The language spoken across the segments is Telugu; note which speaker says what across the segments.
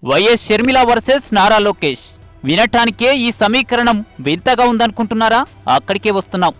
Speaker 1: YS Sharmila versus Nara Lokesh. వినటానికే ఈ సమీకరణం వింతగా ఉందనుకుంటున్నారా? అక్కడికే వస్తున్నాం.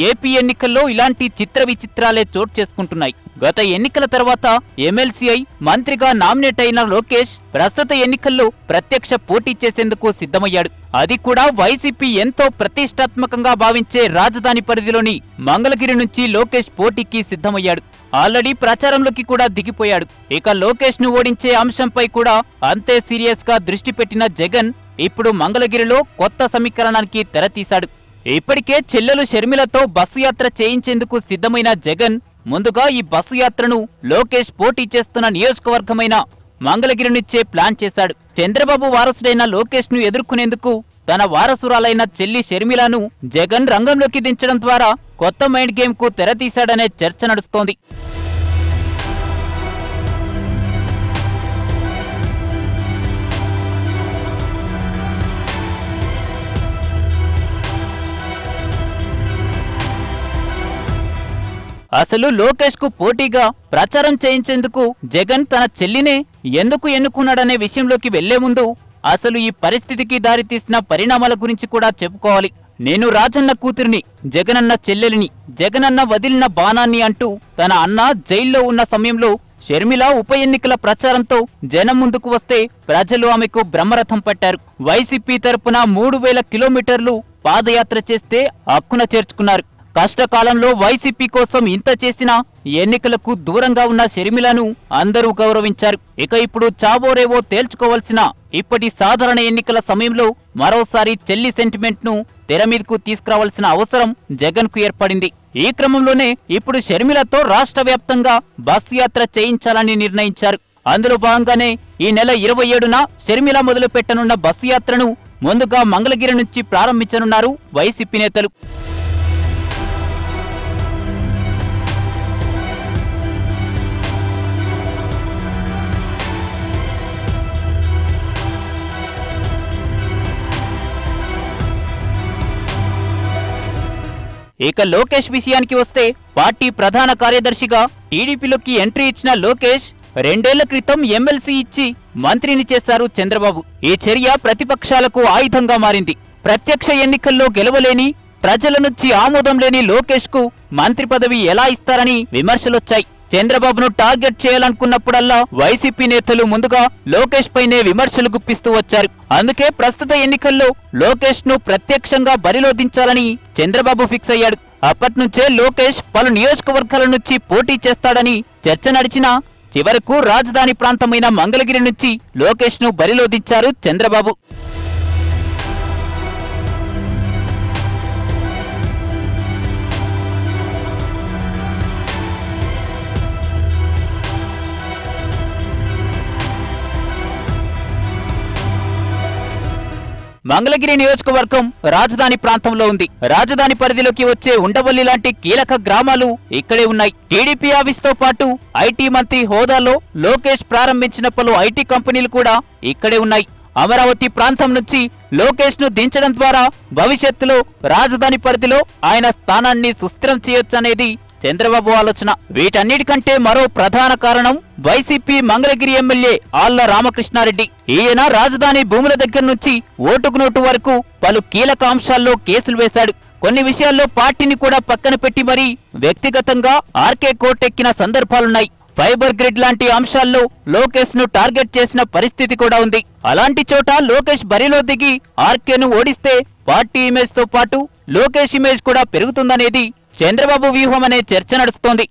Speaker 1: ఏపీ ఎన్నికల్లో ఇలాంటి చిత్ర విచిత్రాలే చోటు చేసుకుంటున్నాయి. గత ఎన్నికల తర్వాత ఎమ్మెల్సీ అయి మంత్రిగా నామినేట్ అయిన లోకేష్ ప్రస్తుత ఎన్నికల్లో ప్రత్యక్ష పోటీ చేసేందుకు సిద్ధమయ్యాడు. అది కూడా వైసీపీ ఎంతో ప్రతిష్టాత్మకంగా భావించే రాజధాని పరిధిలోని మంగళగిరి నుంచి లోకేష్ పోటీకి సిద్ధమయ్యాడు. ఆల్రెడీ ప్రచారంలోకి కూడా దిగిపోయాడు. ఇక లోకేష్ ను ఓడించే అంశంపై కూడా అంతే సీరియస్ గా దృష్టి పెట్టిన జగన్ ఇప్పుడు మంగళగిరిలో కొత్త సమీకరణానికి తెరతీశాడు. ఇప్పటికే చెల్లెలు షర్మిలతో బస్సు యాత్ర చేయించేందుకు సిద్ధమైన జగన్ ముందుగా ఈ బస్సు యాత్రను లోకేష్ పోటీ చేస్తున్న నియోజకవర్గమైన మంగళగిరి నుంచే ప్లాన్ చేశాడు. చంద్రబాబు వారసుడైన లోకేష్ ను ఎదుర్కొనేందుకు తన వారసురాలైన చెల్లి షర్మిలను జగన్ రంగంలోకి దించడం ద్వారా కొత్త మైండ్ గేమ్ కు తెరతీశాడనే చర్చ నడుస్తోంది. అసలు లోకేష్ కు పోటీగా ప్రచారం చేయించేందుకు జగన్ తన చెల్లినే ఎందుకు ఎన్నుకున్నాడనే విషయంలోకి వెళ్లే ముందు అసలు ఈ పరిస్థితికి దారితీసిన పరిణామాల గురించి కూడా చెప్పుకోవాలి. నేను రాజన్న కూతురిని, జగనన్న చెల్లెలిని, జగనన్న వదిలిన బాణాన్ని అంటూ తన అన్న జైల్లో ఉన్న సమయంలో షర్మిల ఉప ఎన్నికల ప్రచారంతో జనం ముందుకు వస్తే ప్రజలు ఆమెకు బ్రహ్మరథం పట్టారు. వైసీపీ తరపున 3000 కిలోమీటర్లు పాదయాత్ర చేస్తే హక్కున చేర్చుకున్నారు. కష్టకాలంలో వైసీపీ కోసం ఇంత చేసినా ఎన్నికలకు దూరంగా ఉన్న షర్మిలను అందరూ గౌరవించారు. ఇక ఇప్పుడు చావోరేవో తేల్చుకోవాల్సిన ఇప్పటి సాధారణ ఎన్నికల సమయంలో మరోసారి చెల్లి సెంటిమెంట్ ను తెరమీదకు తీసుకురావాల్సిన అవసరం జగన్ కు ఏర్పడింది. ఈ క్రమంలోనే ఇప్పుడు షర్మిలతో రాష్ట్ర వ్యాప్తంగా బస్సు యాత్ర చేయించాలని నిర్ణయించారు. అందులో భాగంగానే ఈ నెల 27న షర్మిల మొదలు పెట్టనున్న బస్సు యాత్రను ముందుగా మంగళగిరి నుంచి ప్రారంభించనున్నారు వైసీపీ నేతలు. ఇక లోకేష్ విషయానికి వస్తే పార్టీ ప్రధాన కార్యదర్శిగా టీడీపీలోకి ఎంట్రీ ఇచ్చిన లోకేష్ 2 ఏళ్ల క్రితం ఎమ్మెల్సీ ఇచ్చి మంత్రిని చేశారు చంద్రబాబు. ఈ చర్య ప్రతిపక్షాలకు ఆయుధంగా మారింది. ప్రత్యక్ష ఎన్నికల్లో గెలవలేని, ప్రజల నుంచి ఆమోదం లేని లోకేష్ కు మంత్రి పదవి ఎలా ఇస్తారని విమర్శలొచ్చాయి. చంద్రబాబును టార్గెట్ చేయాలనుకున్నప్పుడల్లా వైసీపీ నేతలు ముందుగా లోకేష్ పైనే విమర్శలు గుప్పిస్తూ వచ్చారు. అందుకే ప్రస్తుత ఎన్నికల్లో లోకేష్ ను ప్రత్యక్షంగా బరిలో దించాలని చంద్రబాబు ఫిక్స్ అయ్యాడు. అప్పట్నుంచే లోకేష్ పలు నియోజకవర్గాల నుంచి పోటీ చేస్తాడని చర్చ నడిచినా చివరకు రాజధాని ప్రాంతమైన మంగళగిరి నుంచి లోకేష్ ను బరిలో దించారు చంద్రబాబు. మంగళగిరి నియోజకవర్గం రాజధాని ప్రాంతంలో ఉంది. రాజధాని పరిధిలోకి వచ్చే ఉండవల్లి లాంటి కీలక గ్రామాలు ఇక్కడే ఉన్నాయి. టీడీపీ ఆఫీస్తో పాటు ఐటీ మంత్రి హోదాలో లోకేష్ ప్రారంభించిన పలు ఐటీ కంపెనీలు కూడా ఇక్కడే ఉన్నాయి. అమరావతి ప్రాంతం నుంచి లోకేష్ ను దించడం ద్వారా భవిష్యత్తులో రాజధాని పరిధిలో ఆయన స్థానాన్ని సుస్థిరం చేయొచ్చనేది చంద్రబాబు ఆలోచన. వీటన్నిటికంటే మరో ప్రధాన కారణం వైసీపీ మంగళగిరి ఎమ్మెల్యే ఆళ్ల రామకృష్ణారెడ్డి. ఈయన రాజధాని భూముల దగ్గర నుంచి ఓటుకు నోటు వరకు పలు కీలక అంశాల్లో కేసులు వేశాడు. కొన్ని విషయాల్లో పార్టీని కూడా పక్కన పెట్టి మరీ వ్యక్తిగతంగా ఆర్కే కోర్టెక్కిన సందర్భాలున్నాయి. ఫైబర్ గ్రిడ్ లాంటి అంశాల్లో లోకేష్ ను టార్గెట్ చేసిన పరిస్థితి కూడా ఉంది. అలాంటి చోట లోకేష్ బరిలో దిగి ఆర్కేను ఓడిస్తే పార్టీ ఇమేజ్ తో పాటు లోకేష్ ఇమేజ్ కూడా పెరుగుతుందనేది చంద్రబాబు వ్యూహం అనే చర్చ నడుస్తోంది.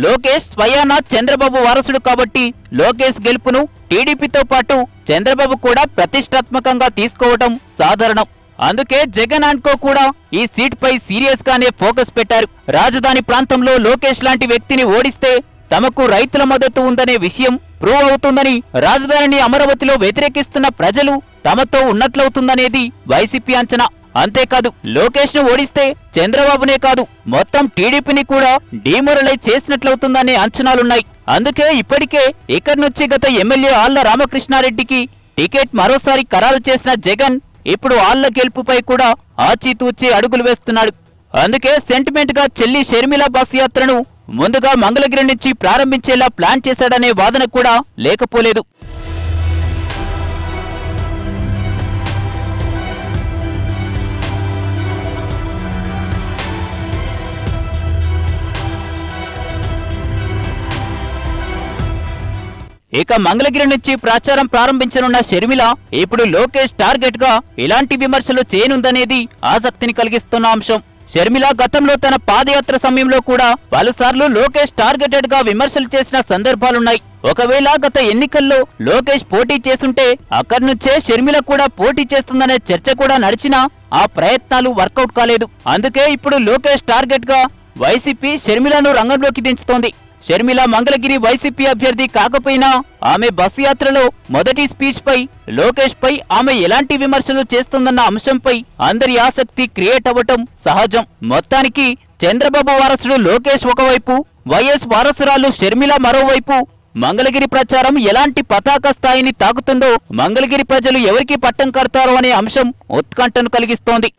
Speaker 1: లోకేష్ స్వయానా చంద్రబాబు వారసుడు కాబట్టి లోకేష్ గెలుపును టీడీపీతో పాటు చంద్రబాబు కూడా ప్రతిష్టాత్మకంగా తీసుకోవడం సాధారణం. అందుకే జగన్ అండ్ కో కూడా ఈ సీట్ పై సీరియస్ గానే ఫోకస్ పెట్టారు. రాజధాని ప్రాంతంలో లోకేష్ లాంటి వ్యక్తిని ఓడిస్తే తమకు రైతుల మద్దతు ఉందనే విషయం ప్రూవ్ అవుతుందని, రాజధానిని అమరావతిలో వ్యతిరేకిస్తున్న ప్రజలు తమతో ఉన్నట్లవుతుందనేది వైసీపీ అంచనా. అంతేకాదు లోకేష్ ను ఓడిస్తే చంద్రబాబునే కాదు మొత్తం టీడీపీని కూడా డీమోరలైజ్ చేసినట్లవుతుందనే అంచనాలున్నాయి. అందుకే ఇప్పటికే ఇక్కడి నుంచి గత ఎమ్మెల్యే ఆళ్ల రామకృష్ణారెడ్డికి టికెట్ మరోసారి ఖరారు చేసిన జగన్ ఇప్పుడు ఆళ్ల గెలుపుపై కూడా ఆచితూచి అడుగులు వేస్తున్నాడు. అందుకే సెంటిమెంట్ గా చెల్లి షర్మిల బస్ యాత్రను ముందుగా మంగళగిరి నుంచి ప్రారంభించేలా ప్లాన్ చేశాడనే వాదన కూడా లేకపోలేదు. ఇక మంగళగిరి నుంచి ప్రచారం ప్రారంభించనున్న షర్మిల ఇప్పుడు లోకేష్ టార్గెట్ గా ఇలాంటి విమర్శలు చేయనుందనేది ఆసక్తిని కలిగిస్తున్న అంశం. షర్మిల గతంలో తన పాదయాత్ర సమయంలో కూడా పలుసార్లు లోకేష్ టార్గెటెడ్ గా విమర్శలు చేసిన సందర్భాలున్నాయి. ఒకవేళ గత ఎన్నికల్లో లోకేష్ పోటీ చేస్తుంటే అక్కడి నుంచే షర్మిల కూడా పోటీ చేస్తుందనే చర్చ కూడా నడిచినా ఆ ప్రయత్నాలు వర్కౌట్ కాలేదు. అందుకే ఇప్పుడు లోకేష్ టార్గెట్ గా వైసీపీ షర్మిలను రంగంలోకి దించుతోంది. షర్మిల మంగళగిరి వైసీపీ అభ్యర్థి కాకపోయినా ఆమె బస్సు యాత్రలో మొదటి స్పీచ్ పై లోకేష్ పై ఆమె ఎలాంటి విమర్శలు చేస్తుందన్న అంశంపై అందరి ఆసక్తి క్రియేట్ అవ్వటం సహజం. మొత్తానికి చంద్రబాబు వారసుడు లోకేష్ ఒకవైపు, వైఎస్ వారసురాలు షర్మిల మరోవైపు మంగళగిరి ప్రచారం ఎలాంటి పతాక స్థాయిని తాకుతుందో మంగళగిరి ప్రజలు ఎవరికి పట్టం కడతారో అనే అంశం ఉత్కంఠను కలిగిస్తోంది.